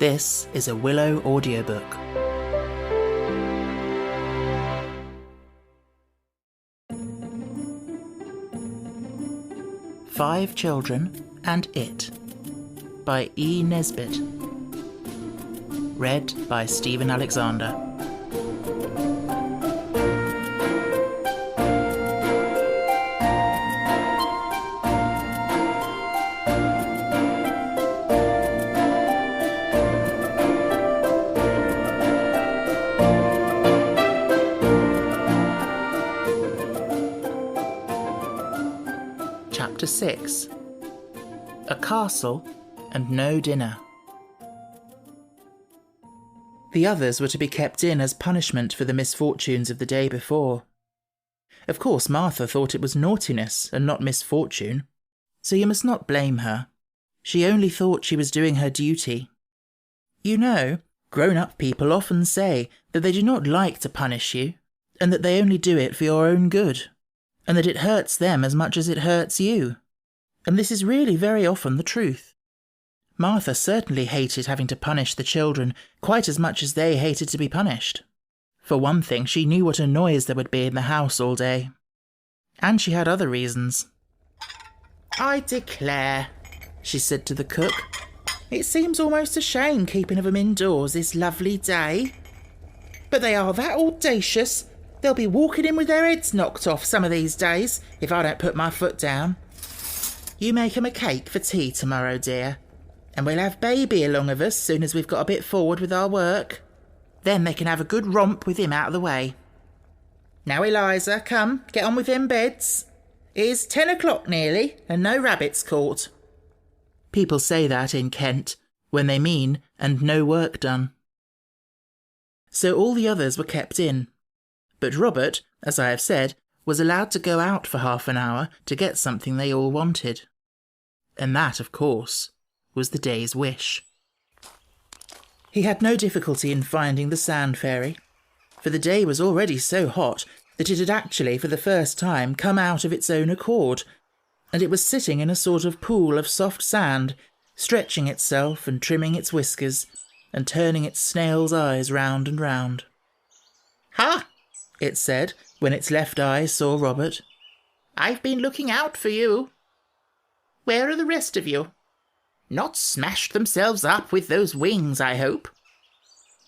This is a Willow audiobook. Five Children and It by E. Nesbitt. Read by Stephen Alexander. Chapter 6. A Castle and No Dinner. The others were to be kept in as punishment for the misfortunes of the day before. Of course, Martha thought it was naughtiness and not misfortune, so you must not blame her. She only thought she was doing her duty. You know, grown-up people often say that they do not like to punish you, and that they only do it for your own good, and that it hurts them as much as it hurts you. And this is really very often the truth. Martha certainly hated having to punish the children quite as much as they hated to be punished. For one thing, she knew what a noise there would be in the house all day. And she had other reasons. "I declare," she said to the cook, "it seems almost a shame keeping of them indoors this lovely day. But they are that audacious, they'll be walking in with their heads knocked off some of these days if I don't put my foot down. You make 'em a cake for tea tomorrow, dear, and we'll have baby along of us soon as we've got a bit forward with our work. Then they can have a good romp with him out of the way. Now, Eliza, come, get on with them beds. It is 10 o'clock nearly, and no rabbits caught." People say that in Kent, when they mean, and no work done. So all the others were kept in, but Robert, as I have said, was allowed to go out for half an hour to get something they all wanted. And that, of course, was the day's wish. He had no difficulty in finding the sand fairy, for the day was already so hot that it had actually, for the first time, come out of its own accord, and it was sitting in a sort of pool of soft sand, stretching itself and trimming its whiskers, and turning its snail's eyes round and round. "Ha!" it said, when its left eye saw Robert. "I've been looking out for you. Where are the rest of you? Not smashed themselves up with those wings, I hope?"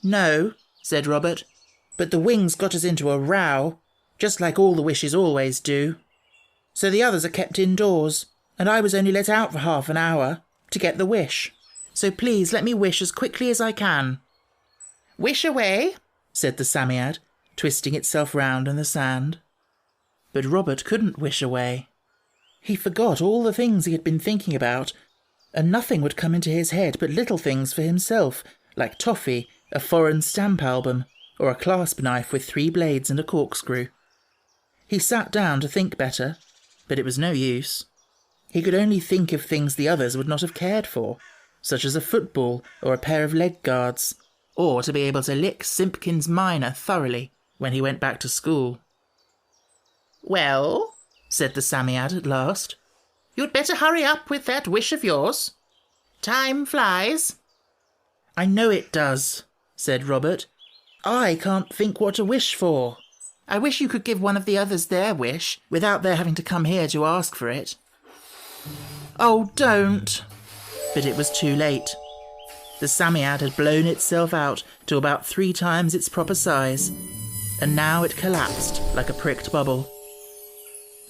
"No," said Robert, "but the wings got us into a row, just like all the wishes always do. So the others are kept indoors, and I was only let out for half an hour to get the wish. So please let me wish as quickly as I can." "Wish away," said the Psammead, twisting itself round in the sand. But Robert couldn't wish away. He forgot all the things he had been thinking about, and nothing would come into his head but little things for himself, like toffee, a foreign stamp album, or a clasp knife with 3 blades and a corkscrew. He sat down to think better, but it was no use. He could only think of things the others would not have cared for, such as a football or a pair of leg guards, or to be able to lick Simpkins Minor thoroughly when he went back to school. "Well," said the Psammead at last, "you'd better hurry up with that wish of yours. Time flies." "I know it does," said Robert. "I can't think what to wish for. I wish you could give one of the others their wish, without their having to come here to ask for it." "Oh, don't." But it was too late. The Psammead had blown itself out to about 3 times its proper size, and now it collapsed like a pricked bubble,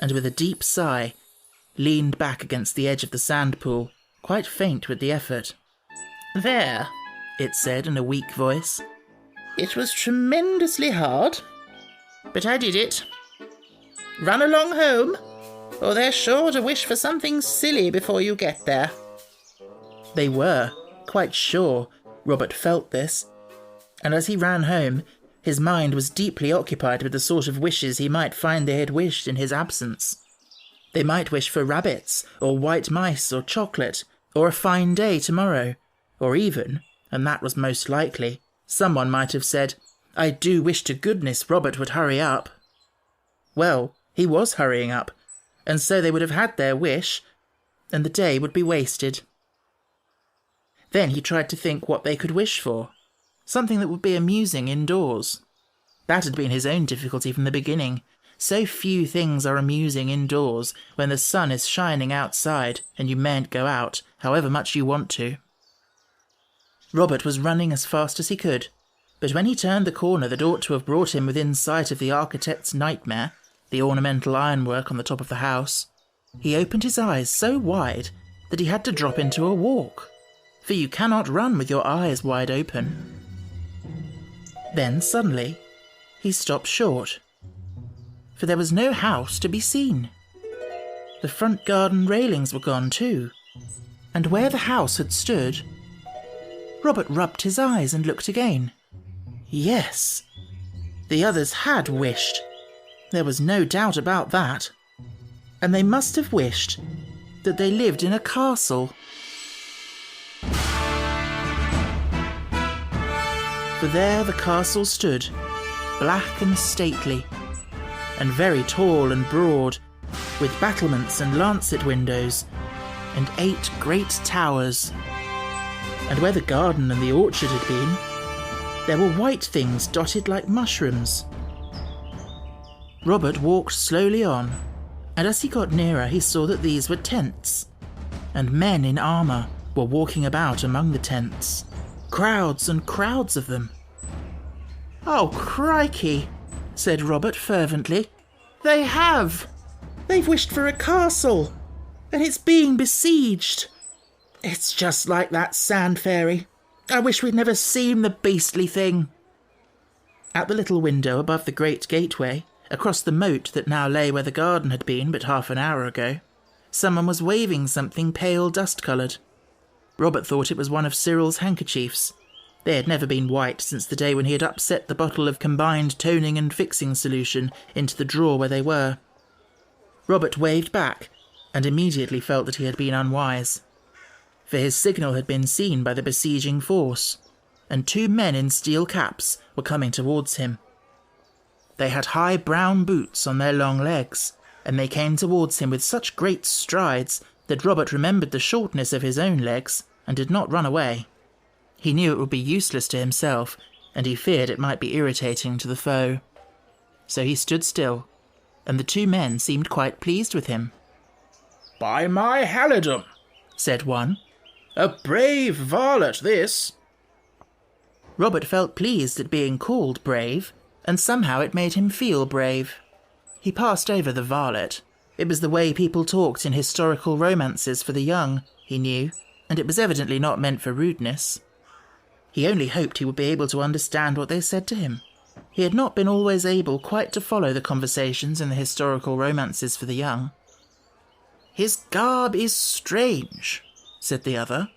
and with a deep sigh, leaned back against the edge of the sand pool, quite faint with the effort. "There," it said in a weak voice. "It was tremendously hard, but I did it. Run along home, or they're sure to wish for something silly before you get there." They were, quite sure. Robert felt this, and as he ran home, his mind was deeply occupied with the sort of wishes he might find they had wished in his absence. They might wish for rabbits, or white mice, or chocolate, or a fine day tomorrow, or even, and that was most likely, someone might have said, "I do wish to goodness Robert would hurry up." Well, he was hurrying up, and so they would have had their wish, and the day would be wasted. Then he tried to think what they could wish for, something that would be amusing indoors. That had been his own difficulty from the beginning. So few things are amusing indoors when the sun is shining outside and you mayn't go out, however much you want to. Robert was running as fast as he could, but when he turned the corner that ought to have brought him within sight of the architect's nightmare, the ornamental ironwork on the top of the house, he opened his eyes so wide that he had to drop into a walk, for you cannot run with your eyes wide open. Then suddenly, he stopped short, for there was no house to be seen. The front garden railings were gone too, and where the house had stood, Robert rubbed his eyes and looked again. Yes, the others had wished. There was no doubt about that. And they must have wished that they lived in a castle. For there the castle stood, black and stately, and very tall and broad, with battlements and lancet windows, and 8 great towers. And where the garden and the orchard had been, there were white things dotted like mushrooms. Robert walked slowly on, and as he got nearer he saw that these were tents, and men in armour were walking about among the tents, crowds and crowds of them. "Oh, crikey," said Robert fervently. "They have! They've wished for a castle, and it's being besieged. It's just like that sand fairy. I wish we'd never seen the beastly thing." At the little window above the great gateway, across the moat that now lay where the garden had been but half an hour ago, someone was waving something pale dust-coloured. Robert thought it was one of Cyril's handkerchiefs. They had never been white since the day when he had upset the bottle of combined toning and fixing solution into the drawer where they were. Robert waved back, and immediately felt that he had been unwise. For his signal had been seen by the besieging force, and 2 men in steel caps were coming towards him. They had high brown boots on their long legs, and they came towards him with such great strides that Robert remembered the shortness of his own legs and did not run away. He knew it would be useless to himself, and he feared it might be irritating to the foe. So he stood still, and the 2 men seemed quite pleased with him. "By my halidom," said one. "A brave varlet, this." Robert felt pleased at being called brave, and somehow it made him feel brave. He passed over the varlet. It was the way people talked in historical romances for the young, he knew, and it was evidently not meant for rudeness. He only hoped he would be able to understand what they said to him. He had not been always able quite to follow the conversations in the historical romances for the young. "His garb is strange," said the other.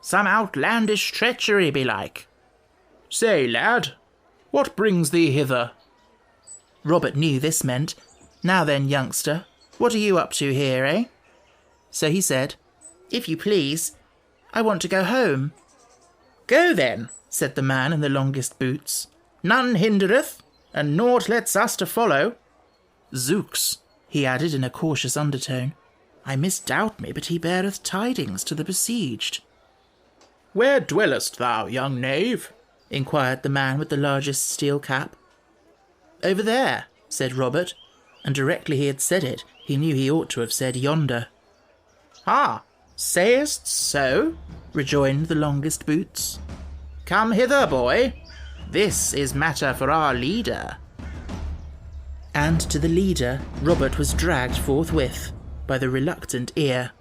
"Some outlandish treachery belike." "Say, lad, what brings thee hither?" Robert knew this meant, "Now then, youngster, what are you up to here, eh?" So he said, "If you please, I want to go home." "Go then," said the man in the longest boots. "None hindereth, and naught lets us to follow. Zooks," he added in a cautious undertone, "I misdoubt me, but he beareth tidings to the besieged." "Where dwellest thou, young knave?" inquired the man with the largest steel cap. "Over there," said Robert, and directly he had said it, he knew he ought to have said yonder. "Ah, sayest so?" rejoined the longest boots. "Come hither, boy. This is matter for our leader." And to the leader Robert was dragged forthwith by the reluctant ear.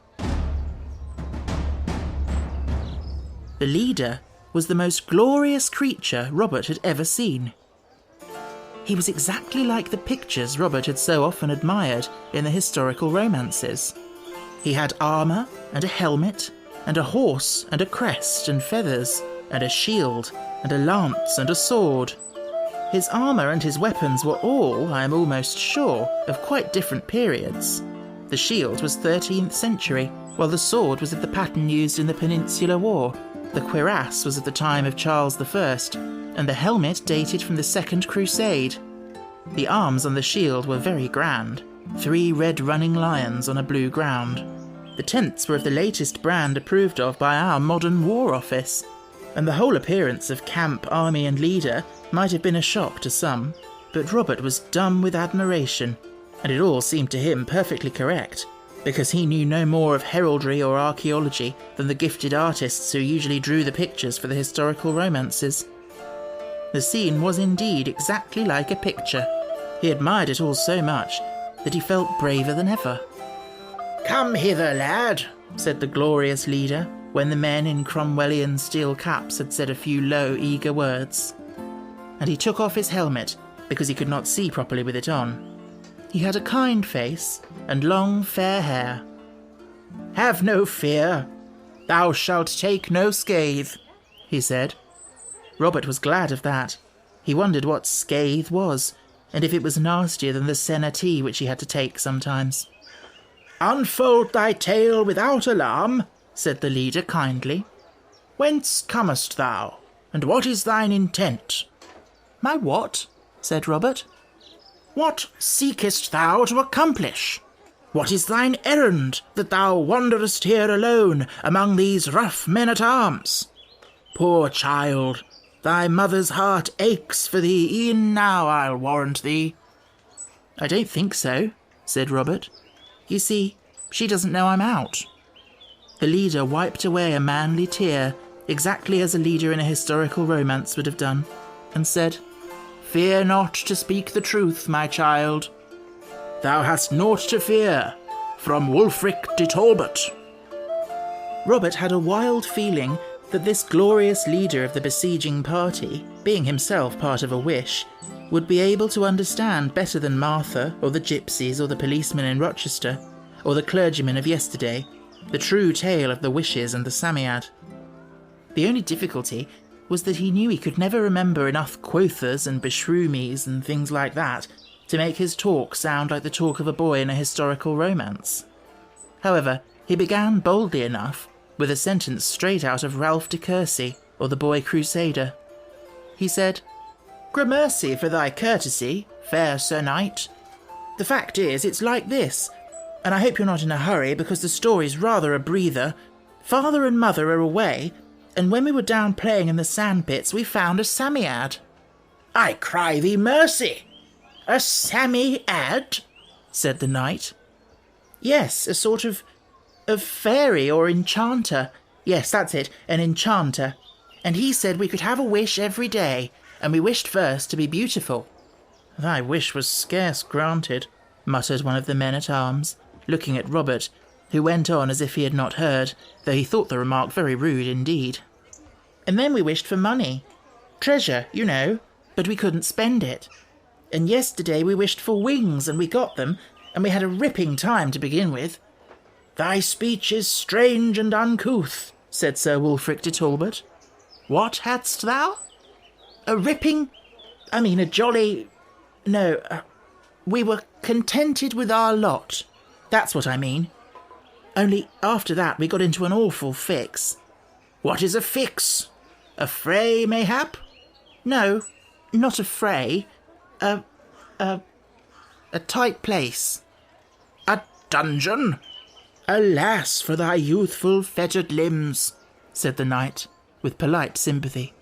The leader was the most glorious creature Robert had ever seen. He was exactly like the pictures Robert had so often admired in the historical romances. He had armour and a helmet, and a horse and a crest and feathers, and a shield and a lance and a sword. His armour and his weapons were all, I am almost sure, of quite different periods. The shield was 13th century, while the sword was of the pattern used in the Peninsular War. The cuirass was of the time of Charles I, and the helmet dated from the Second Crusade. The arms on the shield were very grand, 3 red running lions on a blue ground. The tents were of the latest brand approved of by our modern War Office, and the whole appearance of camp, army and leader might have been a shock to some, but Robert was dumb with admiration, and it all seemed to him perfectly correct, because he knew no more of heraldry or archaeology than the gifted artists who usually drew the pictures for the historical romances. The scene was indeed exactly like a picture. He admired it all so much that he felt braver than ever. Come hither, lad, said the glorious leader, when the men in Cromwellian steel caps had said a few low, eager words. And he took off his helmet, because he could not see properly with it on. He had a kind face and long, fair hair. Have no fear. Thou shalt take no scathe, he said. Robert was glad of that. He wondered what scathe was, and if it was nastier than the senna tea which he had to take sometimes. Unfold thy tale without alarm, said the leader kindly. Whence comest thou, and what is thine intent? My what? Said Robert. What seekest thou to accomplish? What is thine errand, that thou wanderest here alone among these rough men-at-arms? Poor child, thy mother's heart aches for thee e'en now, I'll warrant thee. I don't think so, said Robert. You see, she doesn't know I'm out. The leader wiped away a manly tear, exactly as a leader in a historical romance would have done, and said, Fear not to speak the truth, my child. Thou hast naught to fear, from Wulfric de Talbot. Robert had a wild feeling that this glorious leader of the besieging party, being himself part of a wish, would be able to understand better than Martha, or the gypsies, or the policemen in Rochester, or the clergymen of yesterday, the true tale of the wishes and the Psammead. The only difficulty was that he knew he could never remember enough quothas and beshroomies and things like that to make his talk sound like the talk of a boy in a historical romance. However, he began boldly enough, with a sentence straight out of Ralph de Courcy, or the Boy Crusader. He said, Gramercy for thy courtesy, fair Sir Knight. The fact is, it's like this, and I hope you're not in a hurry because the story's rather a breather. Father and Mother are away, and when we were down playing in the sandpits, we found a Psammead. I cry thee mercy! A Psammead? Said the knight. Yes, a sort of fairy or enchanter. Yes, that's it, an enchanter. And he said we could have a wish every day, and we wished first to be beautiful. Thy wish was scarce granted, muttered one of the men-at-arms, looking at Robert, who went on as if he had not heard, though he thought the remark very rude indeed. And then we wished for money. Treasure, you know, but we couldn't spend it. And yesterday we wished for wings, and we got them, and we had a ripping time to begin with. Thy speech is strange and uncouth, said Sir Wulfric de Talbot. What hadst thou? a jolly... No, we were contented with our lot. That's what I mean. Only after that we got into an awful fix. What is a fix? A fray, mayhap? No, not a fray. A tight place. A dungeon? Alas for thy youthful fettered limbs, said the knight, with polite sympathy.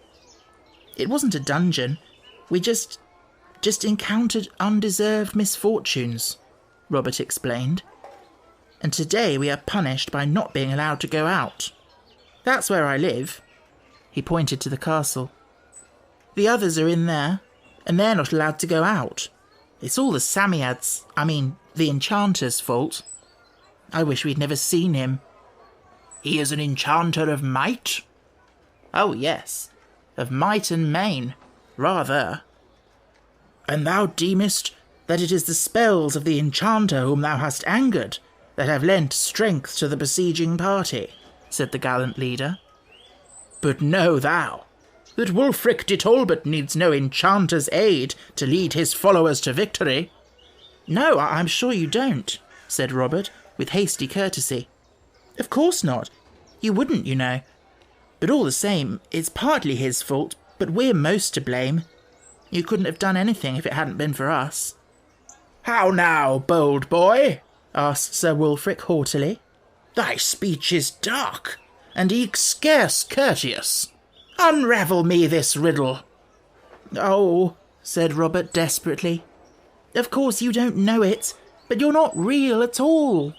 It wasn't a dungeon. We just encountered undeserved misfortunes, Robert explained. And today we are punished by not being allowed to go out. That's where I live. He pointed to the castle. The others are in there, and they're not allowed to go out. It's all the Psammead's, the enchanter's fault. I wish we'd never seen him. He is an enchanter of might? Oh, yes. Of might and main. Rather. And thou deemest that it is the spells of the enchanter whom thou hast angered that have lent strength to the besieging party, said the gallant leader. But know thou that Wulfric de Talbot needs no enchanter's aid to lead his followers to victory. No, I'm sure you don't, said Robert, with hasty courtesy. Of course not. You wouldn't, you know. But all the same, it's partly his fault, but we're most to blame. You couldn't have done anything if it hadn't been for us. How now, bold boy? Asked Sir Wulfric haughtily. Thy speech is dark, and eke scarce courteous. Unravel me this riddle. Oh, said Robert desperately. Of course you don't know it, but you're not real at all.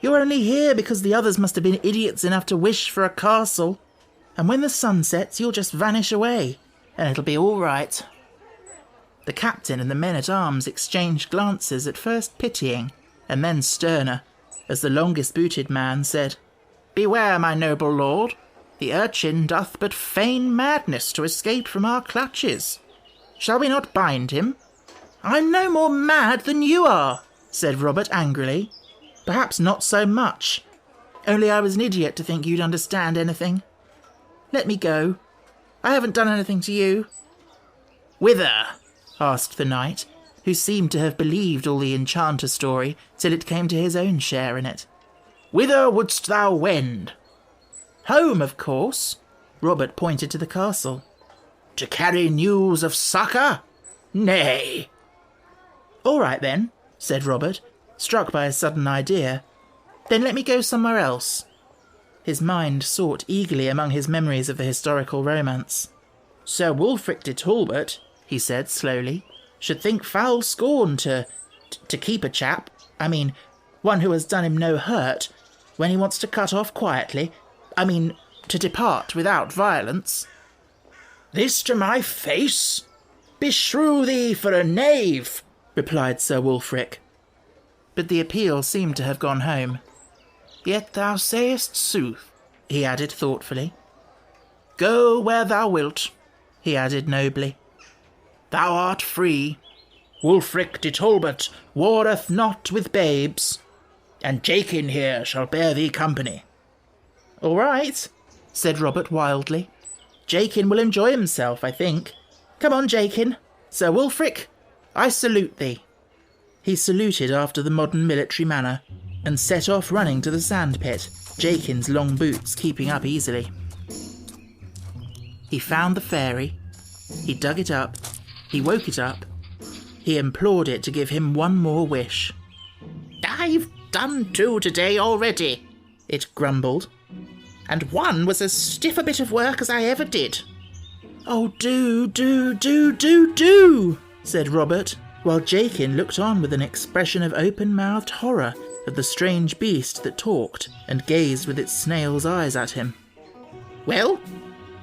You're only here because the others must have been idiots enough to wish for a castle. And when the sun sets, you'll just vanish away, and it'll be all right. The captain and the men-at-arms exchanged glances, at first pitying, and then sterner, as the longest-booted man said, Beware, my noble lord. The urchin doth but feign madness to escape from our clutches. Shall we not bind him? I'm no more mad than you are, said Robert angrily. Perhaps not so much. Only I was an idiot to think you'd understand anything. Let me go. I haven't done anything to you. Whither? Asked the knight, who seemed to have believed all the enchanter story till it came to his own share in it. Whither wouldst thou wend? Home, of course. Robert pointed to the castle. To carry news of succour? Nay. All right then, said Robert, struck by a sudden idea. Then let me go somewhere else. His mind sought eagerly among his memories of the historical romance. Sir Wulfric de Talbot, he said slowly, should think foul scorn to keep a chap, one who has done him no hurt, when he wants to cut off quietly, to depart without violence. This to my face? Beshrew thee for a knave, replied Sir Wulfric. But the appeal seemed to have gone home. Yet thou sayest sooth, he added thoughtfully. Go where thou wilt, he added nobly. Thou art free. Wulfric de Talbot warreth not with babes, and Jakin here shall bear thee company. All right, said Robert wildly. Jakin will enjoy himself, I think. Come on, Jakin. Sir Wulfric, I salute thee. He saluted after the modern military manner, and set off running to the sandpit, Jakin's long boots keeping up easily. He found the fairy. He dug it up. He woke it up. He implored it to give him one more wish. I've done 2 today already, it grumbled. And 1 was as stiff a bit of work as I ever did. Oh, do, said Robert, while Jakin looked on with an expression of open-mouthed horror at the strange beast that talked and gazed with its snail's eyes at him. Well,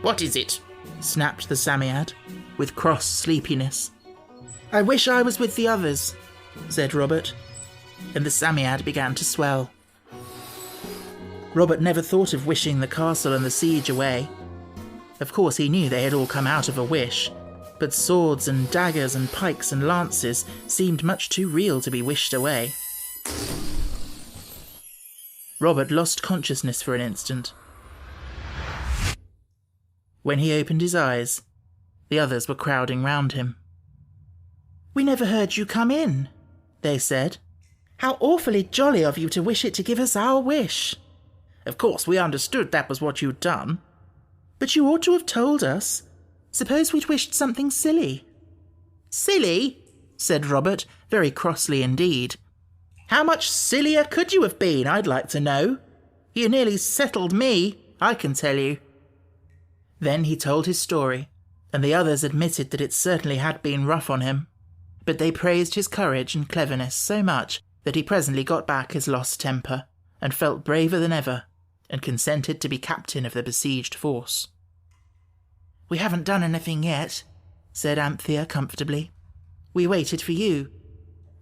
what is it? Snapped the Samiad, with cross sleepiness. I wish I was with the others, said Robert, and the Samiad began to swell. Robert never thought of wishing the castle and the siege away. Of course he knew they had all come out of a wish, but swords and daggers and pikes and lances seemed much too real to be wished away. Robert lost consciousness for an instant. When he opened his eyes, the others were crowding round him. We never heard you come in, they said. How awfully jolly of you to wish it to give us our wish. Of course, we understood that was what you'd done. But you ought to have told us. Suppose we'd wished something silly. Silly? Said Robert, very crossly indeed. How much sillier could you have been, I'd like to know? You nearly settled me, I can tell you. Then he told his story, and the others admitted that it certainly had been rough on him. But they praised his courage and cleverness so much that he presently got back his lost temper, and felt braver than ever, and consented to be captain of the besieged force. We haven't done anything yet, said Anthea comfortably. We waited for you.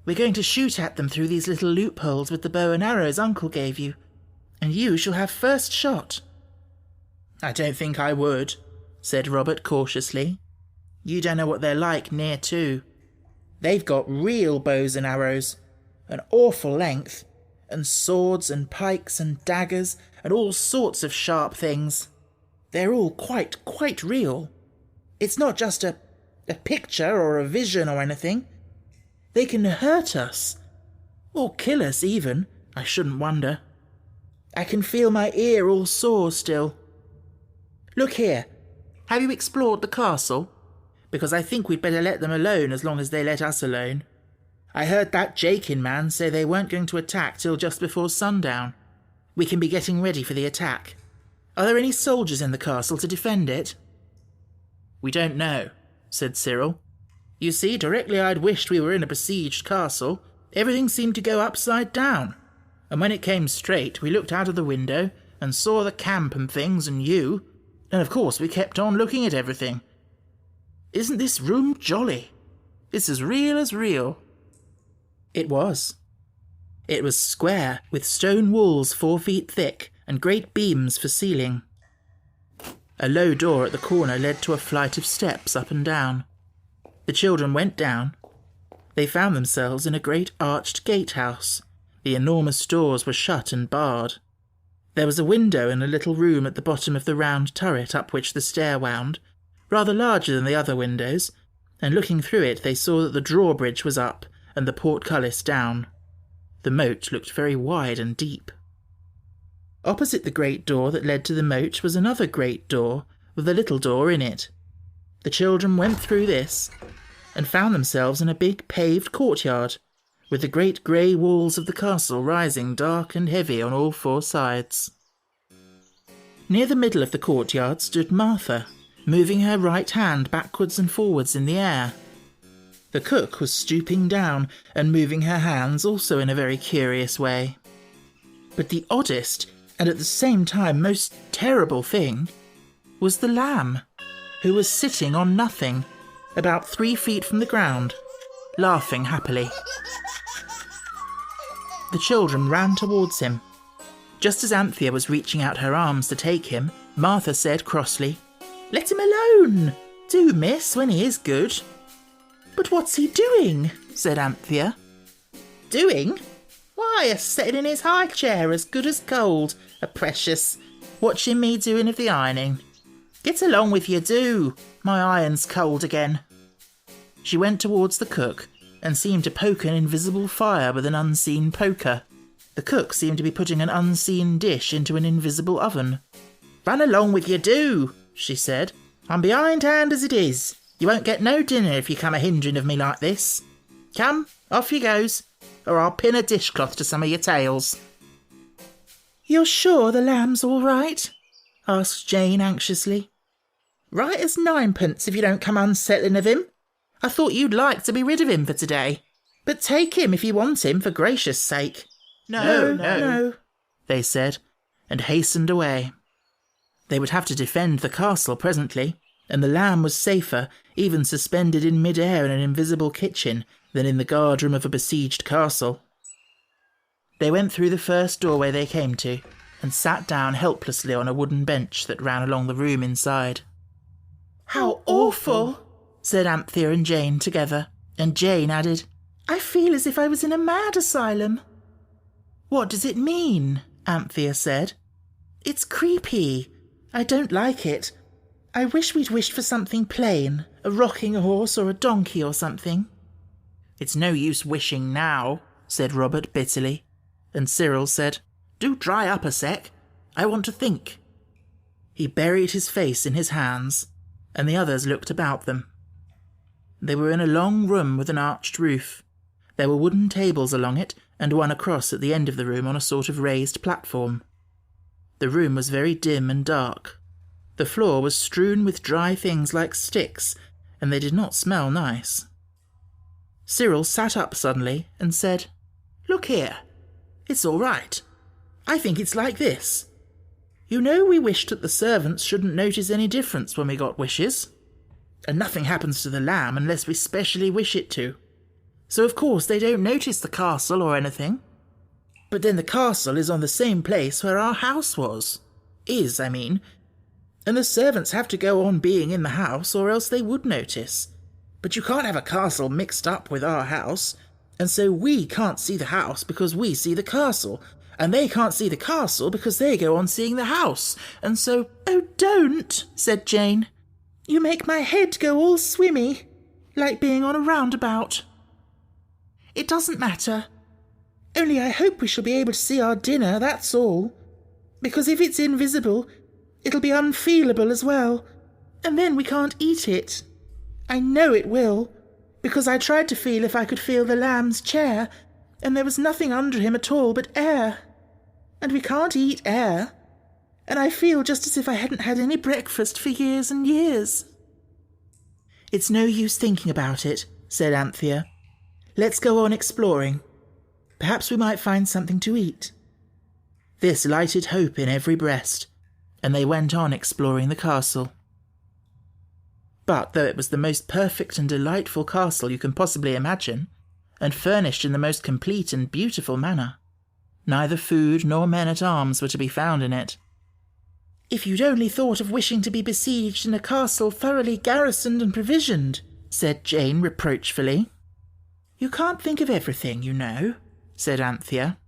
We're going to shoot at them through these little loopholes with the bow and arrows Uncle gave you, and you shall have first shot. I don't think I would, said Robert cautiously. You don't know what they're like near to. They've got real bows and arrows, an awful length, and swords and pikes and daggers and all sorts of sharp things. They're all quite real. It's not just a picture or a vision or anything. They can hurt us, or kill us even, I shouldn't wonder. I can feel my ear all sore still. Look here, have you explored the castle? Because I think we'd better let them alone as long as they let us alone. I heard that Jakin man say they weren't going to attack till just before sundown. We can be getting ready for the attack. Are there any soldiers in the castle to defend it?" "We don't know," said Cyril. "You see, directly I'd wished we were in a besieged castle, everything seemed to go upside down. And when it came straight, we looked out of the window and saw the camp and things and you, and of course we kept on looking at everything. Isn't this room jolly? It's as real as real." It was. It was square, with stone walls 4 feet thick and great beams for ceiling. A low door at the corner led to a flight of steps up and down. The children went down. They found themselves in a great arched gatehouse. The enormous doors were shut and barred. There was a window in a little room at the bottom of the round turret up which the stair wound, rather larger than the other windows, and looking through it they saw that the drawbridge was up and the portcullis down. The moat looked very wide and deep. Opposite the great door that led to the moat was another great door with a little door in it. The children went through this and found themselves in a big paved courtyard, with the great grey walls of the castle rising dark and heavy on all 4 sides. Near the middle of the courtyard stood Martha, moving her right hand backwards and forwards in the air. The cook was stooping down and moving her hands also in a very curious way. But the oddest, and at the same time most terrible thing, was the lamb, who was sitting on nothing, about 3 feet from the ground, laughing happily. The children ran towards him. Just as Anthea was reaching out her arms to take him, Martha said crossly, "Let him alone! Do, miss, when he is good." "But what's he doing?" said Anthea. "Doing? Why, a-setting in his high chair as good as gold, a precious, watching me doing of the ironing. Get along with you, do. My iron's cold again." She went towards the cook and seemed to poke an invisible fire with an unseen poker. The cook seemed to be putting an unseen dish into an invisible oven. "Run along with you, do," she said. "I'm behindhand as it is. You won't get no dinner if you come a-hindering of me like this. Come, off you goes, or I'll pin a dishcloth to some of your tails." "You're sure the lamb's all right?" asked Jane anxiously. "Right as ninepence if you don't come unsettling of him. I thought you'd like to be rid of him for today. But take him if you want him, for gracious sake." No, they said, and hastened away. They would have to defend the castle presently, and the lamb was safer, even suspended in mid-air in an invisible kitchen, than in the guardroom of a besieged castle. They went through the first doorway they came to, and sat down helplessly on a wooden bench that ran along the room inside. "How awful!" said Anthea and Jane together, and Jane added, "I feel as if I was in a mad asylum." "What does it mean?" Anthea said. "It's creepy. I don't like it. I wish we'd wished for something plain, a rocking horse or a donkey or something." "It's no use wishing now," said Robert bitterly, and Cyril said, "Do dry up a sec. I want to think." He buried his face in his hands, and the others looked about them. They were in a long room with an arched roof. There were wooden tables along it, and one across at the end of the room on a sort of raised platform. The room was very dim and dark. The floor was strewn with dry things like sticks, and they did not smell nice. Cyril sat up suddenly and said, "Look here. It's all right. I think it's like this. You know we wished that the servants shouldn't notice any difference when we got wishes. And nothing happens to the lamb unless we specially wish it to. So of course they don't notice the castle or anything. But then the castle is on the same place where our house was. I mean. And the servants have to go on being in the house or else they would notice. But you can't have a castle mixed up with our house, and so we can't see the house because we see the castle, and they can't see the castle because they go on seeing the house, and so—" "Oh, don't," said Jane. "You make my head go all swimmy, like being on a roundabout." "It doesn't matter. Only I hope we shall be able to see our dinner, that's all. Because if it's invisible, it'll be unfeelable as well, and then we can't eat it. I know it will, because I tried to feel if I could feel the lamb's chair, and there was nothing under him at all but air. And we can't eat air. And I feel just as if I hadn't had any breakfast for years and years." "It's no use thinking about it," said Anthea. "Let's go on exploring. Perhaps we might find something to eat." This lighted hope in every breast, and they went on exploring the castle. But though it was the most perfect and delightful castle you can possibly imagine, and furnished in the most complete and beautiful manner, neither food nor men-at-arms were to be found in it. "If you'd only thought of wishing to be besieged in a castle thoroughly garrisoned and provisioned," said Jane reproachfully. "You can't think of everything, you know," said Anthea.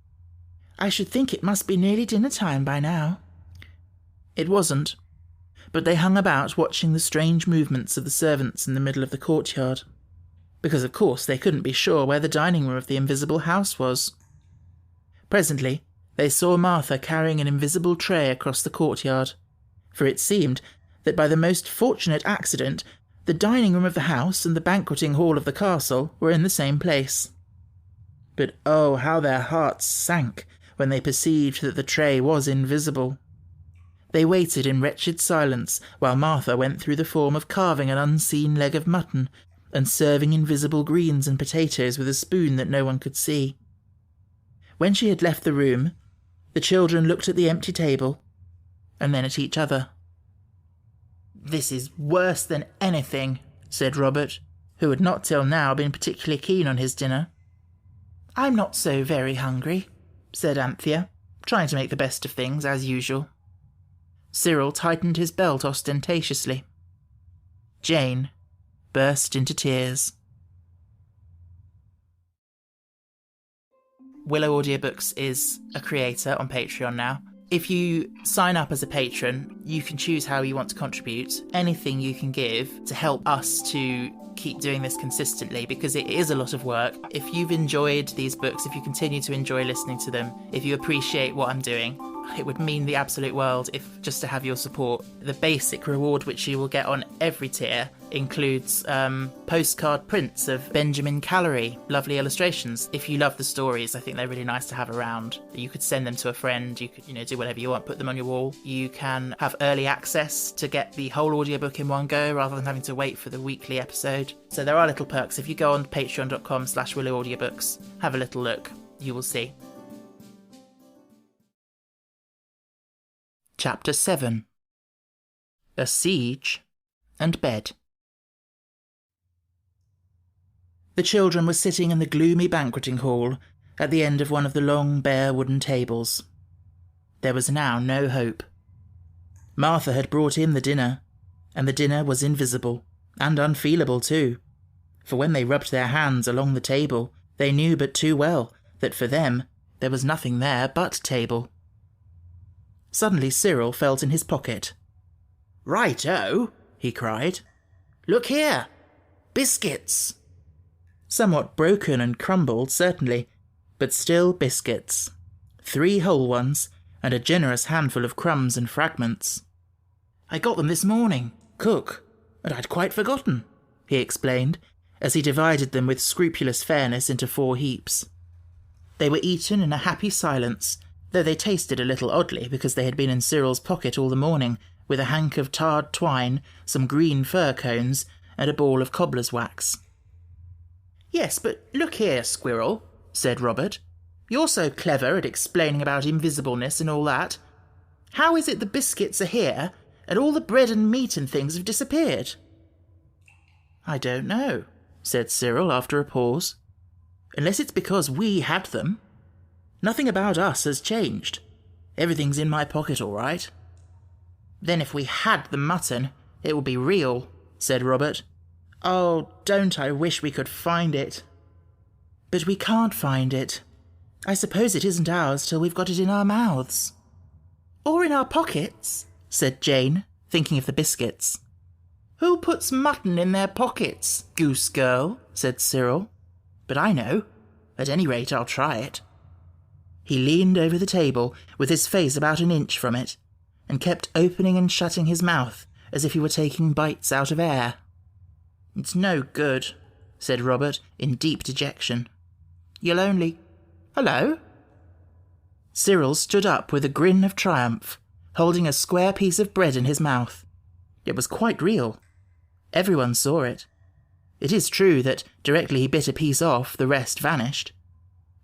"I should think it must be nearly dinner-time by now." It wasn't, but they hung about watching the strange movements of the servants in the middle of the courtyard, because of course they couldn't be sure where the dining room of the invisible house was. Presently they saw Martha carrying an invisible tray across the courtyard, for it seemed that by the most fortunate accident the dining room of the house and the banqueting hall of the castle were in the same place. But oh, how their hearts sank when they perceived that the tray was invisible. They waited in wretched silence while Martha went through the form of carving an unseen leg of mutton and serving invisible greens and potatoes with a spoon that no one could see. When she had left the room, the children looked at the empty table, and then at each other. "This is worse than anything," said Robert, who had not till now been particularly keen on his dinner. "I'm not so very hungry," said Anthea, trying to make the best of things, as usual. Cyril tightened his belt ostentatiously. Jane burst into tears. Willow Audiobooks is a creator on Patreon now. If you sign up as a patron, you can choose how you want to contribute. Anything you can give to help us to keep doing this consistently, because it is a lot of work. If you've enjoyed these books, if you continue to enjoy listening to them, if you appreciate what I'm doing, it would mean the absolute world if just to have your support. The basic reward which you will get on every tier includes postcard prints of Benjamin Callery, lovely illustrations. If you love the stories, I think they're really nice to have around. You could send them to a friend, you could, do whatever you want, put them on your wall. You can have early access to get the whole audiobook in one go rather than having to wait for the weekly episode. So there are little perks. If you go on patreon.com/willowaudiobooks, have a little look, you will see. Chapter 7. A Siege and Bed. The children were sitting in the gloomy banqueting hall at the end of one of the long, bare wooden tables. There was now no hope. Martha had brought in the dinner, and the dinner was invisible, and unfeelable too, for when they rubbed their hands along the table, they knew but too well that for them there was nothing there but table. Suddenly Cyril felt in his pocket. "Right-o," he cried. "Look here! Biscuits!" Somewhat broken and crumbled, certainly, but still biscuits. 3 whole ones, and a generous handful of crumbs and fragments. "I got them this morning, cook, and I'd quite forgotten," he explained, as he divided them with scrupulous fairness into 4 heaps. They were eaten in a happy silence, though they tasted a little oddly because they had been in Cyril's pocket all the morning, with a hank of tarred twine, some green fir cones, and a ball of cobbler's wax. "Yes, but look here, Squirrel," said Robert. "You're so clever at explaining about invisibleness and all that. How is it the biscuits are here, and all the bread and meat and things have disappeared?" "I don't know," said Cyril after a pause. "Unless it's because we had them. Nothing about us has changed. Everything's in my pocket all right." "Then if we had the mutton, it would be real," said Robert. "Oh, don't I wish we could find it." "But we can't find it. I suppose it isn't ours till we've got it in our mouths." "Or in our pockets," said Jane, thinking of the biscuits. "Who puts mutton in their pockets, goose girl?" said Cyril. "But I know. At any rate, I'll try it." He leaned over the table, with his face about an inch from it, and kept opening and shutting his mouth as if he were taking bites out of air. "It's no good," said Robert, in deep dejection. "You'll only... Hello?" Cyril stood up with a grin of triumph, holding a square piece of bread in his mouth. It was quite real. Everyone saw it. It is true that directly he bit a piece off, the rest vanished.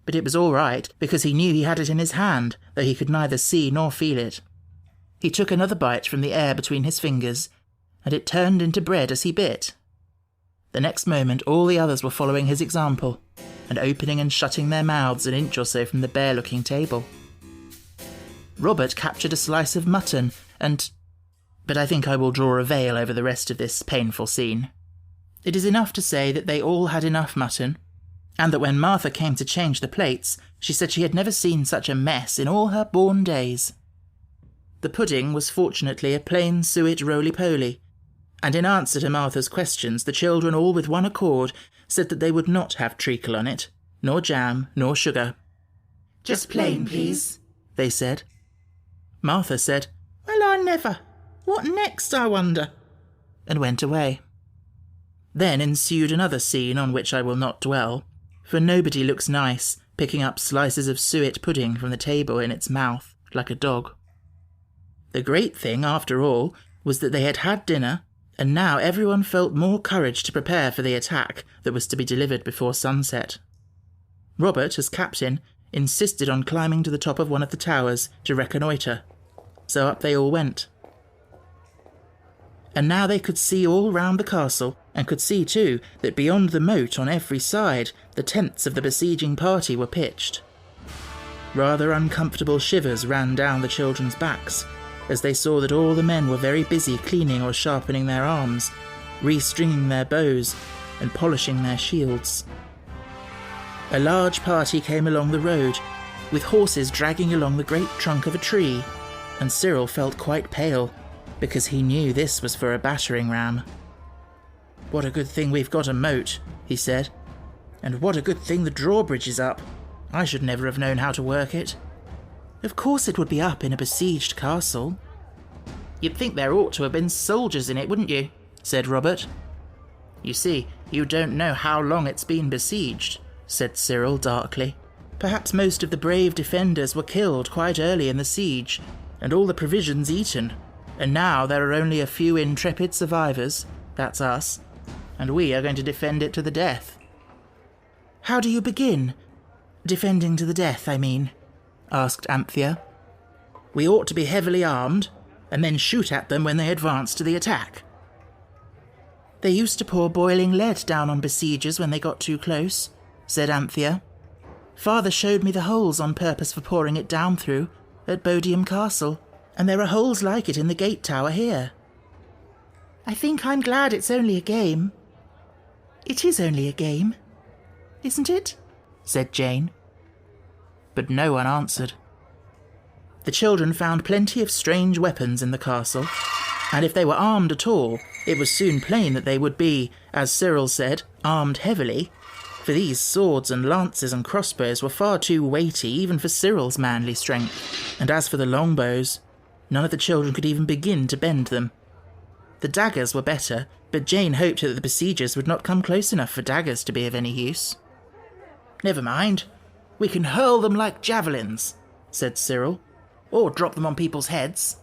But it was all right, because he knew he had it in his hand, though he could neither see nor feel it. He took another bite from the air between his fingers, and it turned into bread as he bit. The next moment all the others were following his example, and opening and shutting their mouths an inch or so from the bare-looking table. Robert captured a slice of mutton, but I think I will draw a veil over the rest of this painful scene. It is enough to say that they all had enough mutton, and that when Martha came to change the plates, she said she had never seen such a mess in all her born days. The pudding was fortunately a plain suet roly-poly, and in answer to Martha's questions, the children all with one accord said that they would not have treacle on it, nor jam, nor sugar. Just plain, please, they said. Martha said, Well, I never. What next, I wonder? And went away. Then ensued another scene on which I will not dwell, for nobody looks nice picking up slices of suet pudding from the table in its mouth, like a dog. The great thing, after all, was that they had had dinner, and now everyone felt more courage to prepare for the attack that was to be delivered before sunset. Robert, as captain, insisted on climbing to the top of one of the towers to reconnoitre, so up they all went. And now they could see all round the castle, and could see too that beyond the moat on every side the tents of the besieging party were pitched. Rather uncomfortable shivers ran down the children's backs as they saw that all the men were very busy cleaning or sharpening their arms, restringing their bows, and polishing their shields. A large party came along the road, with horses dragging along the great trunk of a tree, and Cyril felt quite pale, because he knew this was for a battering ram. "What a good thing we've got a moat," he said. "And what a good thing the drawbridge is up. I should never have known how to work it." "Of course it would be up in a besieged castle." "You'd think there ought to have been soldiers in it, wouldn't you?" said Robert. "You see, you don't know how long it's been besieged," said Cyril darkly. "Perhaps most of the brave defenders were killed quite early in the siege, and all the provisions eaten, and now there are only a few intrepid survivors, that's us, and we are going to defend it to the death." "How do you begin? Defending to the death, I mean?" asked Anthea. "We ought to be heavily armed, and then shoot at them when they advance to the attack." "They used to pour boiling lead down on besiegers when they got too close," said Anthea. "Father showed me the holes on purpose for pouring it down through, at Bodiam Castle, and there are holes like it in the gate tower here." "I think I'm glad it's only a game." "It is only a game, isn't it?" said Jane. But no one answered. The children found plenty of strange weapons in the castle, and if they were armed at all, it was soon plain that they would be, as Cyril said, armed heavily, for these swords and lances and crossbows were far too weighty even for Cyril's manly strength, and as for the longbows, none of the children could even begin to bend them. The daggers were better, but Jane hoped that the besiegers would not come close enough for daggers to be of any use. "Never mind. We can hurl them like javelins," said Cyril, "or drop them on people's heads.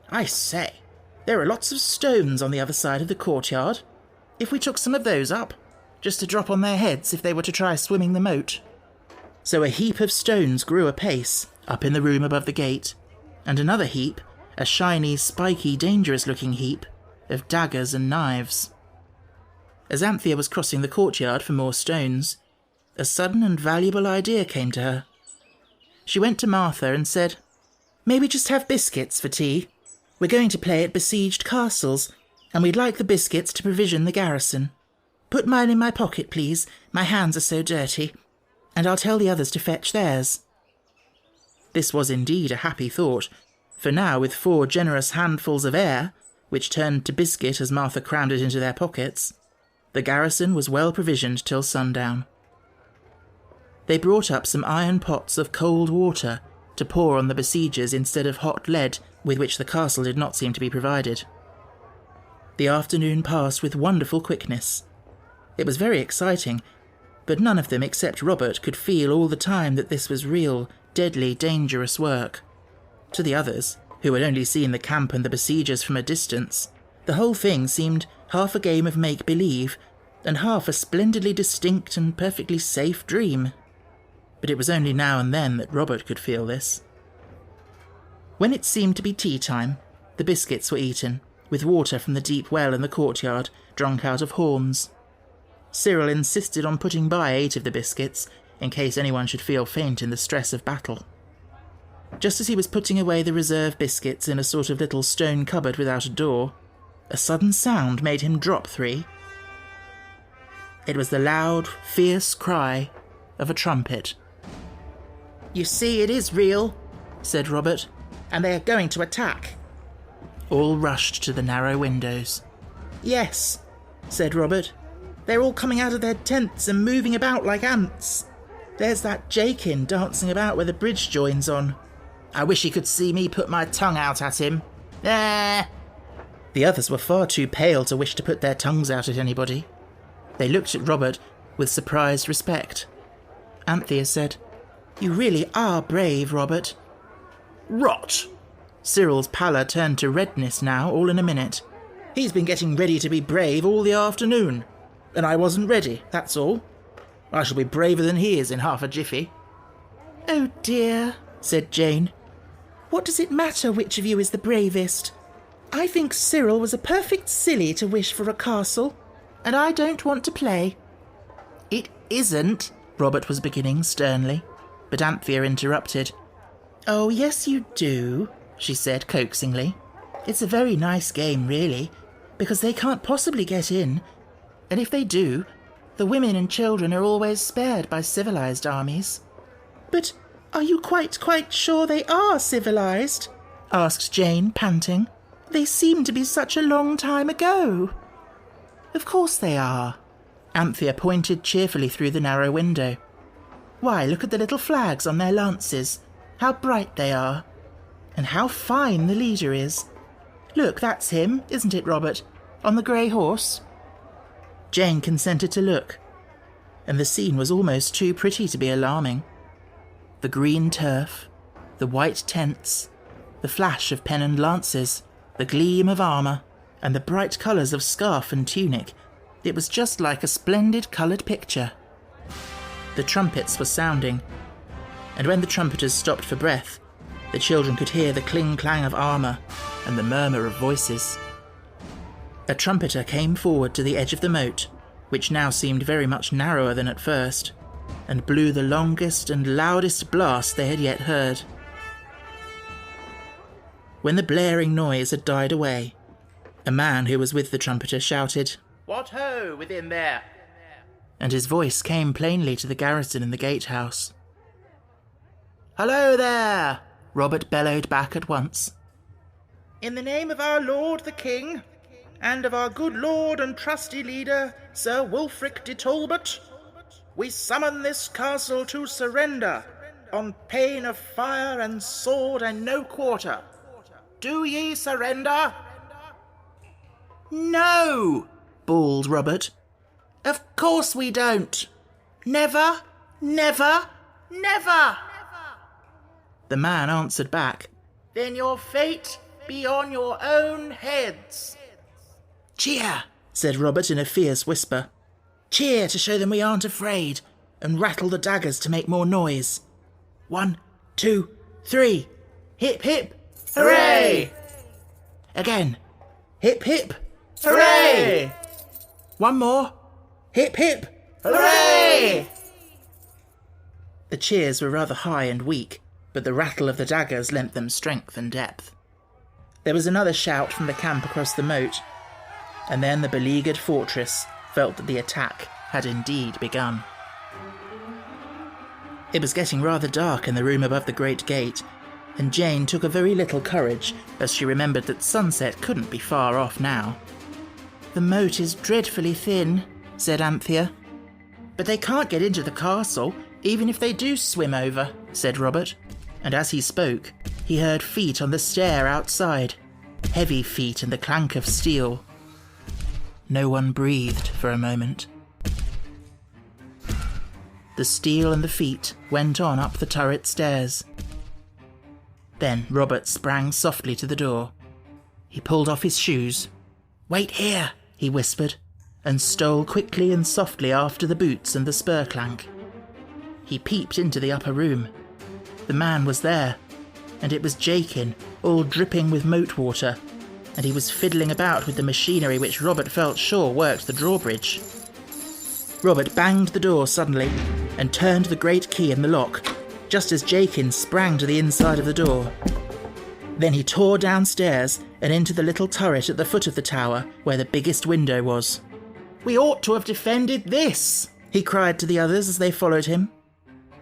I say, there are lots of stones on the other side of the courtyard. If we took some of those up, just to drop on their heads if they were to try swimming the moat." So a heap of stones grew apace, up in the room above the gate, and another heap, a shiny, spiky, dangerous-looking heap, of daggers and knives. As Anthea was crossing the courtyard for more stones, a sudden and valuable idea came to her. She went to Martha and said, "May we just have biscuits for tea? We're going to play at besieged castles, and we'd like the biscuits to provision the garrison. Put mine in my pocket, please, my hands are so dirty, and I'll tell the others to fetch theirs." This was indeed a happy thought, for now with 4 generous handfuls of air, which turned to biscuit as Martha crammed it into their pockets, the garrison was well provisioned till sundown. They brought up some iron pots of cold water to pour on the besiegers instead of hot lead, with which the castle did not seem to be provided. The afternoon passed with wonderful quickness. It was very exciting, but none of them except Robert could feel all the time that this was real, deadly, dangerous work. To the others, who had only seen the camp and the besiegers from a distance, the whole thing seemed half a game of make-believe and half a splendidly distinct and perfectly safe dream. But it was only now and then that Robert could feel this. When it seemed to be tea time, the biscuits were eaten, with water from the deep well in the courtyard drunk out of horns. Cyril insisted on putting by 8 of the biscuits, in case anyone should feel faint in the stress of battle. Just as he was putting away the reserve biscuits in a sort of little stone cupboard without a door, a sudden sound made him drop 3. It was the loud, fierce cry of a trumpet. "You see, it is real," said Robert, "and they are going to attack." All rushed to the narrow windows. "Yes," said Robert. "They're all coming out of their tents and moving about like ants. There's that Jakin dancing about where the bridge joins on. I wish he could see me put my tongue out at him. Ah!" The others were far too pale to wish to put their tongues out at anybody. They looked at Robert with surprised respect. Anthea said, "You really are brave, Robert." "Rot!" Cyril's pallor turned to redness now, all in a minute. "He's been getting ready to be brave all the afternoon, and I wasn't ready, that's all. I shall be braver than he is in half a jiffy." "Oh dear," said Jane. "What does it matter which of you is the bravest? I think Cyril was a perfect silly to wish for a castle, and I don't want to play." "It isn't," Robert was beginning sternly, but Anthea interrupted. "Oh, yes you do," she said coaxingly. "It's a very nice game, really, because they can't possibly get in, and if they do, the women and children are always spared by civilized armies." "But are you quite sure they are civilized?" asked Jane, panting. "They seem to be such a long time ago." "Of course they are." Anthea pointed cheerfully through the narrow window. "Why, look at the little flags on their lances. How bright they are. And how fine the leader is. Look, that's him, isn't it, Robert? On the grey horse?" Jane consented to look, and the scene was almost too pretty to be alarming. The green turf, the white tents, the flash of pennoned lances, the gleam of armour, and the bright colours of scarf and tunic. It was just like a splendid coloured picture. The trumpets were sounding, and when the trumpeters stopped for breath, the children could hear the cling-clang of armour and the murmur of voices. A trumpeter came forward to the edge of the moat, which now seemed very much narrower than at first, and blew the longest and loudest blast they had yet heard. When the blaring noise had died away, a man who was with the trumpeter shouted, "What ho, within there!" and his voice came plainly to the garrison in the gatehouse. "Hello there!" Robert bellowed back at once. "In the name of our lord the king, and of our good lord and trusty leader, Sir Wulfric de Talbot, we summon this castle to surrender, on pain of fire and sword and no quarter. Do ye surrender?" "No!" bawled Robert. "Of course we don't. Never, never, never." The man answered back, "Then your fate be on your own heads." "Cheer," said Robert in a fierce whisper. "Cheer to show them we aren't afraid, and rattle the daggers to make more noise. 1, 2, 3. Hip, hip, hooray!" Again. "Hip, hip, hooray!" One more. "Hip, hip, hooray!" The cheers were rather high and weak, but the rattle of the daggers lent them strength and depth. There was another shout from the camp across the moat, and then the beleaguered fortress felt that the attack had indeed begun. It was getting rather dark in the room above the great gate, and Jane took a very little courage as she remembered that sunset couldn't be far off now. "The moat is dreadfully thin," said Anthea. "But they can't get into the castle, even if they do swim over," said Robert, and as he spoke, he heard feet on the stair outside, heavy feet and the clank of steel. No one breathed for a moment. The steel and the feet went on up the turret stairs. Then Robert sprang softly to the door. He pulled off his shoes. "Wait here," he whispered, and stole quickly and softly after the boots and the spur clank. He peeped into the upper room. The man was there, and it was Jakin, all dripping with moat water, and he was fiddling about with the machinery which Robert felt sure worked the drawbridge. Robert banged the door suddenly and turned the great key in the lock, just as Jakin sprang to the inside of the door. Then he tore downstairs and into the little turret at the foot of the tower where the biggest window was. "We ought to have defended this," he cried to the others as they followed him.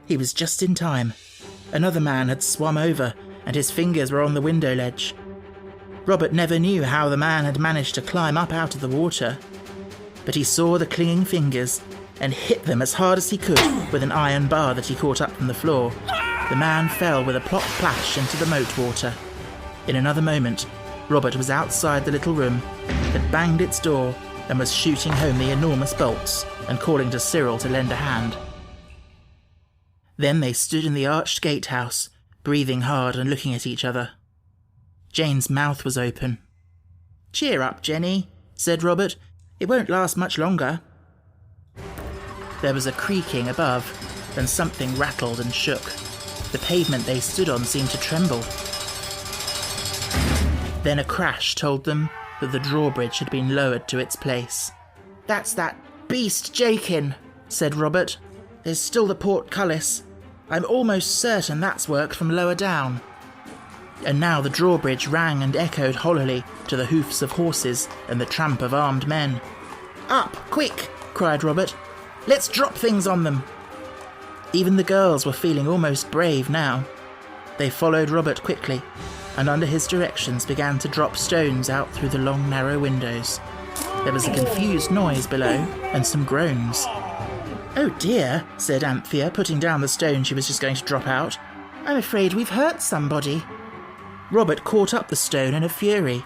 He was just in time. Another man had swum over, and his fingers were on the window ledge. Robert never knew how the man had managed to climb up out of the water, but he saw the clinging fingers and hit them as hard as he could with an iron bar that he caught up from the floor. The man fell with a plop plash into the moat water. In another moment, Robert was outside the little room, had banged its door, and was shooting home the enormous bolts and calling to Cyril to lend a hand. Then they stood in the arched gatehouse, breathing hard and looking at each other. Jane's mouth was open. "Cheer up, Jenny," said Robert. "It won't last much longer." There was a creaking above, and something rattled and shook. The pavement they stood on seemed to tremble. Then a crash told them that the drawbridge had been lowered to its place. "That's that beast Jakin," said Robert. "There's still the portcullis. I'm almost certain that's worked from lower down." And now the drawbridge rang and echoed hollowly to the hoofs of horses and the tramp of armed men. "Up, quick!" cried Robert. "Let's drop things on them." Even the girls were feeling almost brave now. They followed Robert quickly, and under his directions began to drop stones out through the long narrow windows. There was a confused noise below, and some groans. "Oh dear," said Anthea, putting down the stone she was just going to drop out. "I'm afraid we've hurt somebody." Robert caught up the stone in a fury.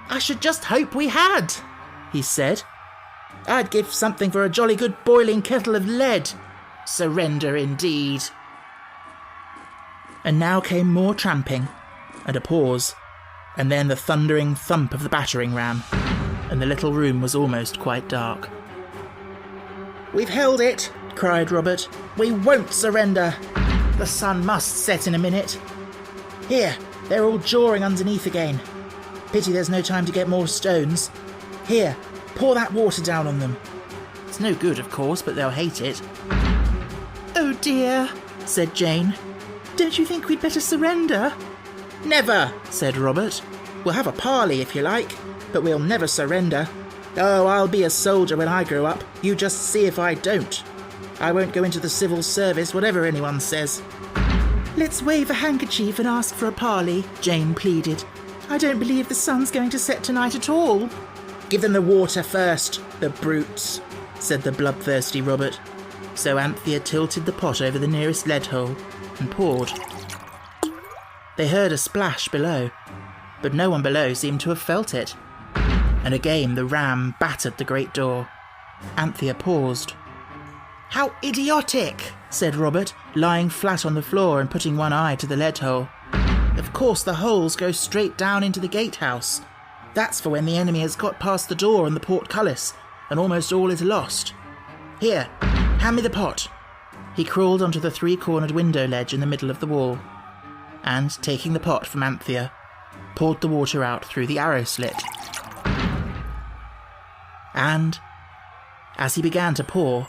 "I should just hope we had," he said. "I'd give something for a jolly good boiling kettle of lead. Surrender indeed." And now came more tramping, and a pause, and then the thundering thump of the battering ram, and the little room was almost quite dark. "We've held it," cried Robert. "We won't surrender. The sun must set in a minute. Here, they're all jawing underneath again. Pity there's no time to get more stones. Here, pour that water down on them. It's no good, of course, but they'll hate it." "Oh dear," said Jane. "Don't you think we'd better surrender?" "Never," said Robert. "We'll have a parley if you like, but we'll never surrender. Oh, I'll be a soldier when I grow up. You just see if I don't. I won't go into the civil service, whatever anyone says." "Let's wave a handkerchief and ask for a parley," Jane pleaded. "I don't believe the sun's going to set tonight at all." "Give them the water first, the brutes," said the bloodthirsty Robert. So Anthea tilted the pot over the nearest lead hole and poured. They heard a splash below, but no one below seemed to have felt it. And again the ram battered the great door. Anthea paused. "How idiotic," said Robert, lying flat on the floor and putting one eye to the lead hole. "Of course the holes go straight down into the gatehouse. That's for when the enemy has got past the door and the portcullis, and almost all is lost. Here, hand me the pot." He crawled onto the three-cornered window ledge in the middle of the wall, and, taking the pot from Anthea, poured the water out through the arrow slit. And, as he began to pour,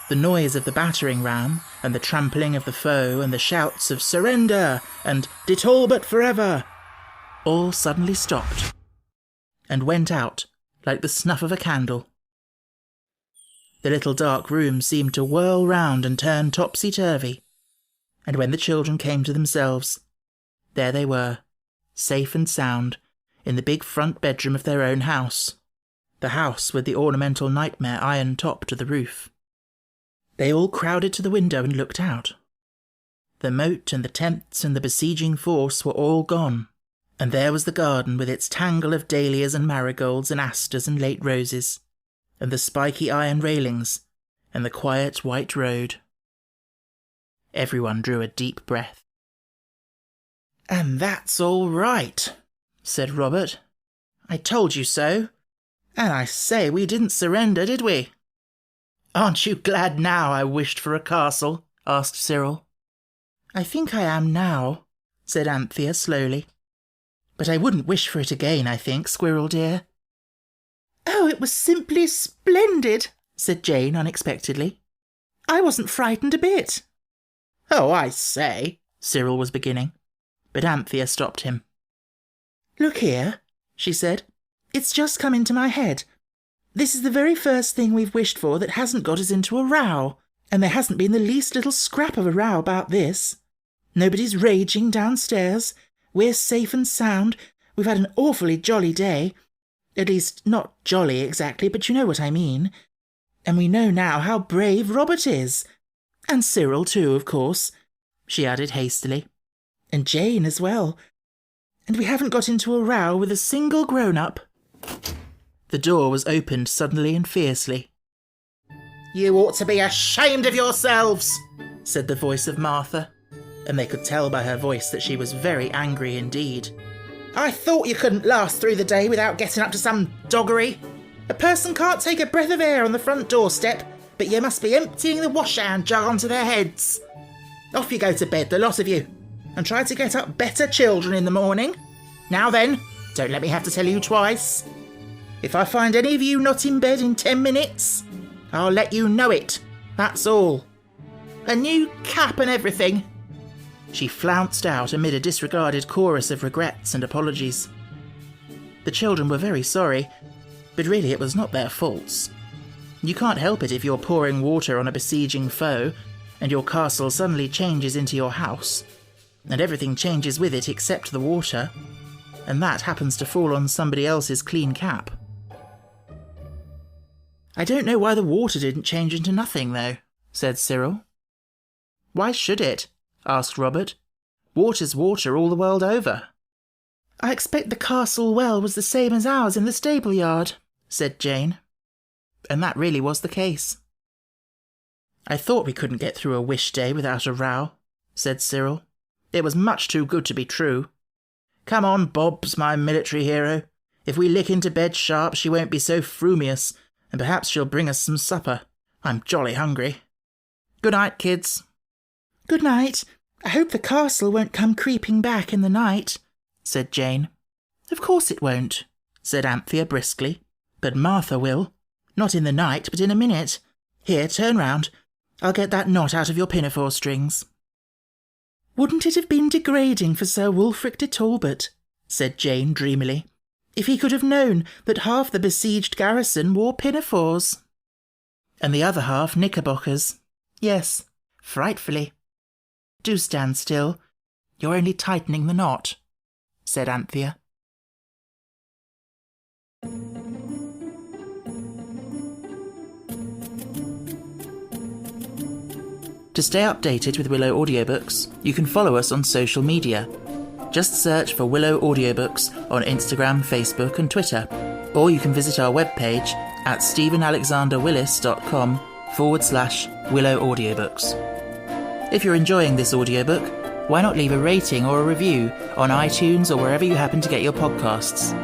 the noise of the battering ram, and the trampling of the foe, and the shouts of "Surrender!" and "De Talbot forever!" all suddenly stopped, and went out like the snuff of a candle. The little dark room seemed to whirl round and turn topsy-turvy, and when the children came to themselves, there they were, safe and sound, in the big front bedroom of their own house, the house with the ornamental nightmare iron top to the roof. They all crowded to the window and looked out. The moat and the tents and the besieging force were all gone, and there was the garden with its tangle of dahlias and marigolds and asters and late roses, and the spiky iron railings, and the quiet white road. Everyone drew a deep breath. "And that's all right," said Robert. "I told you so. And I say, we didn't surrender, did we?" "Aren't you glad now I wished for a castle?" asked Cyril. "I think I am now," said Anthea slowly. "But I wouldn't wish for it again, I think, Squirrel dear." "Oh, it was simply splendid," said Jane unexpectedly. "I wasn't frightened a bit." "Oh, I say," Cyril was beginning, but Anthea stopped him. "Look here," she said. "It's just come into my head. This is the very first thing we've wished for that hasn't got us into a row, and there hasn't been the least little scrap of a row about this. Nobody's raging downstairs. We're safe and sound. We've had an awfully jolly day. At least, not jolly exactly, but you know what I mean. And we know now how brave Robert is. And Cyril too, of course," she added hastily. "And Jane as well. And we haven't got into a row with a single grown-up." The door was opened suddenly and fiercely. "You ought to be ashamed of yourselves," said the voice of Martha, and they could tell by her voice that she was very angry indeed. "I thought you couldn't last through the day without getting up to some doggery. A person can't take a breath of air on the front doorstep, but you must be emptying the washhand jug onto their heads. Off you go to bed, the lot of you, and try to get up better children in the morning. Now then, don't let me have to tell you twice. If I find any of you not in bed in 10 minutes, I'll let you know it, that's all. A new cap and everything." She flounced out amid a disregarded chorus of regrets and apologies. The children were very sorry, but really it was not their faults. You can't help it if you're pouring water on a besieging foe, and your castle suddenly changes into your house, and everything changes with it except the water, and that happens to fall on somebody else's clean cap. "I don't know why the water didn't change into nothing, though," said Cyril. "Why should it?" asked Robert. "Water's water all the world over." "I expect the castle well was the same as ours in the stable yard," said Jane. And that really was the case. "I thought we couldn't get through a wish day without a row," said Cyril. "It was much too good to be true. Come on, Bobs, my military hero. If we lick into bed sharp, she won't be so frumious, and perhaps she'll bring us some supper. I'm jolly hungry. Good night, kids." "Good night. I hope the castle won't come creeping back in the night," said Jane. "Of course it won't," said Anthea briskly. "But Martha will. Not in the night, but in a minute. Here, turn round. I'll get that knot out of your pinafore strings." "Wouldn't it have been degrading for Sir Wulfric de Talbot," said Jane dreamily, "if he could have known that half the besieged garrison wore pinafores?" "And the other half knickerbockers. Yes, frightfully. Do stand still. You're only tightening the knot," said Anthea. To stay updated with Willow Audiobooks, you can follow us on social media. Just search for Willow Audiobooks on Instagram, Facebook and Twitter, or you can visit our webpage at stephenalexanderwillis.com/Willow Audiobooks. If you're enjoying this audiobook, why not leave a rating or a review on iTunes or wherever you happen to get your podcasts?